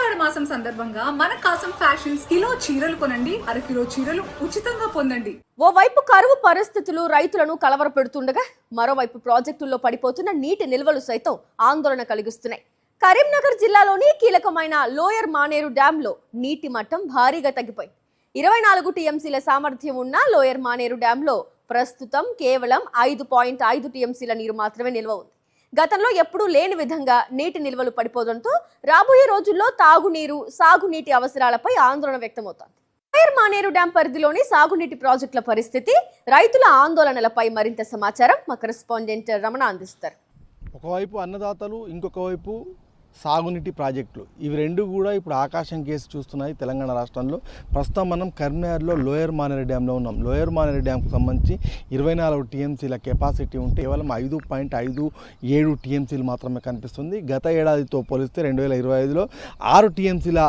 ఆషాఢ మాసం సందర్భంగా మన కాసం ఫ్యాషన్స్ కిలో చీరలు కొనండి, అరకిలో చీరలు ఉచితంగా పొందండి. ఓవైపు కరువు పరిస్థితులు రైతులను కలవరపెడుతుండగా మరోవైపు ప్రాజెక్టుల్లో పడిపోతున్న నీటి నిల్వలు సైతం ఆందోళన కలిగిస్తున్నాయి. కరీంనగర్ జిల్లాలోని కీలకమైన లోయర్ మానేరు డ్యాంలో నీటి మట్టం భారీగా తగ్గిపోయింది. 24 టీఎంసీల సామర్థ్యం ఉన్న లోయర్ మానేరు డ్యాంలో ప్రస్తుతం కేవలం 5.5 టీఎంసీల నీరు మాత్రమే నిల్వ ఉంది. గతంలో ఎప్పుడూ లేని విధంగా నీటి నిల్వలు పడిపోవడంతో రాబోయే రోజుల్లో తాగునీరు, సాగునీటి అవసరాలపై ఆందోళన వ్యక్తమవుతోంది. లోయర్ మానేరు డ్యాం పరిధిలోని సాగునీటి ప్రాజెక్టుల పరిస్థితి, రైతుల ఆందోళనలపై మరింత సమాచారం మా కరెస్పాండెంట్ రమణ అందిస్తారు. ఒకవైపు అన్నదాతలు, ఇంకొక వైపు సాగునీటి ప్రాజెక్టులు, ఇవి రెండు కూడా ఇప్పుడు ఆకాశం కేసి చూస్తున్నాయి తెలంగాణ రాష్ట్రంలో. ప్రస్తుతం మనం కరీంనగర్లో లోయర్ మానేరు డ్యాంలో ఉన్నాం. లోయర్ మానేరు డ్యాంకు సంబంధించి 24 టీఎంసీల కెపాసిటీ ఉంటే కేవలం 5.57 టీఎంసీలు మాత్రమే కనిపిస్తుంది. గత ఏడాదితో పోలిస్తే 2025లో 6 టీఎంసీల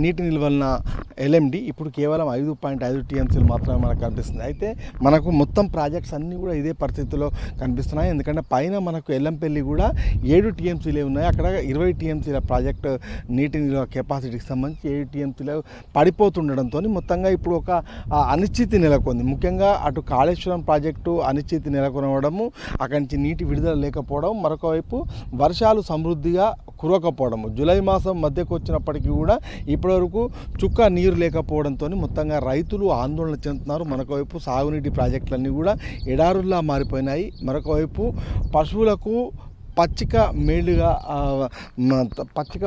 నీటి నిల్వలన ఎల్ఎండి ఇప్పుడు కేవలం 5.5 టీఎంసీలు మాత్రమే మనకు కనిపిస్తుంది. అయితే మనకు మొత్తం ప్రాజెక్ట్స్ అన్నీ కూడా ఇదే పరిస్థితిలో కనిపిస్తున్నాయి. ఎందుకంటే పైన మనకు ఎల్లంపల్లి కూడా 7 టీఎంసీలే ఉన్నాయి. అక్కడ 20 టీఎంసీల ప్రాజెక్టు నీటి నిల్వ కెపాసిటీకి సంబంధించి 7 టీఎంసీలు పడిపోతుండడంతో మొత్తంగా ఇప్పుడు ఒక అనిశ్చితి నెలకొంది. ముఖ్యంగా అటు కాళేశ్వరం ప్రాజెక్టు అనిశ్చితి నెలకొనవడము, అక్కడి నుంచి నీటి విడుదల లేకపోవడం, మరొక వైపు వర్షాలు సమృద్ధిగా కురవకపోవడము, జూలై మాసం మధ్యకు వచ్చినప్పటికీ కూడా ఇప్పటివరకు చుక్క నీరు లేకపోవడంతో మొత్తంగా రైతులు ఆందోళన చెందుతున్నారు. మరొక వైపు సాగునీటి ప్రాజెక్టులన్నీ కూడా ఎడారుల్లా మారిపోయినాయి. మరొక వైపు పశువులకు పచ్చిక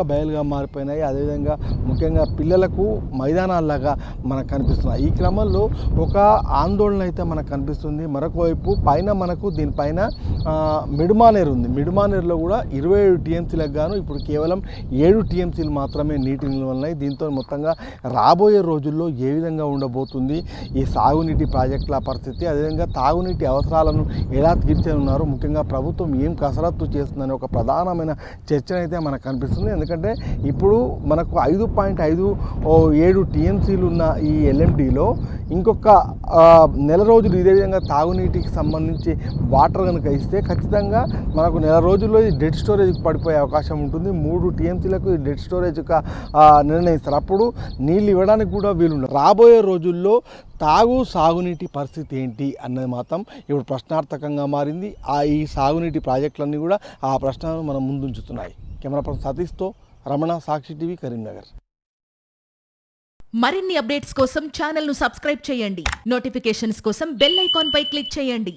బయలుగా మారిపోయినాయి. అదేవిధంగా ముఖ్యంగా పిల్లలకు మైదానాల్లాగా మనకు కనిపిస్తున్నాయి. ఈ క్రమంలో ఒక ఆందోళన అయితే మనకు కనిపిస్తుంది. మరొక వైపు పైన మనకు దీనిపైన మిడుమానేరు ఉంది. మిడుమానేరులో కూడా 27 టీఎంసీలకు గాను ఇప్పుడు కేవలం 7 టీఎంసీలు మాత్రమే నీటి నిల్వ ఉన్నాయి. దీంతో మొత్తంగా రాబోయే రోజుల్లో ఏ విధంగా ఉండబోతుంది ఈ సాగునీటి ప్రాజెక్టుల పరిస్థితి, అదేవిధంగా తాగునీటి అవసరాలను ఎలా తీర్చనున్నారు, ముఖ్యంగా ప్రభుత్వం ఏం కసరత్తు చేస్తుందని ఒక ప్రధానమైన చర్చనైతే మనకు కనిపిస్తుంది. ఎందుకంటే ఇప్పుడు మనకు 5.57 టీఎంసీలు ఉన్న ఈ ఎల్ఎండిలో ఇంకొక నెల రోజులు ఇదే విధంగా తాగునీటికి సంబంధించి వాటర్ కనుక ఇస్తే ఖచ్చితంగా మనకు నెల రోజుల్లో ఈ డెడ్ స్టోరేజ్కి పడిపోయే అవకాశం ఉంటుంది. 3 టీఎంసీలకు ఈ డెడ్ స్టోరేజ్ నిర్ణయిస్తారు. అప్పుడు నీళ్ళు ఇవ్వడానికి కూడా వీలుండదు. రాబోయే రోజుల్లో సాగునీటి పరిస్థితి ఏంటి అన్నది మాత్రం ఇప్పుడు ప్రశ్నార్థకంగా మారింది. ఈ సాగునీటి ప్రాజెక్టులన్నీ కూడా ఆ ప్రశ్నను మనం ముందుంచుతున్నాయి. కెమెరా పర్సన్ సతీష్తో రమణ, సాక్షి టీవీ, కరీంనగర్. మరిన్ని అప్డేట్స్ కోసం ఛానల్ను సబ్స్క్రైబ్ చేయండి. నోటిఫికేషన్స్ కోసం బెల్ ఐకాన్ పై క్లిక్ చేయండి.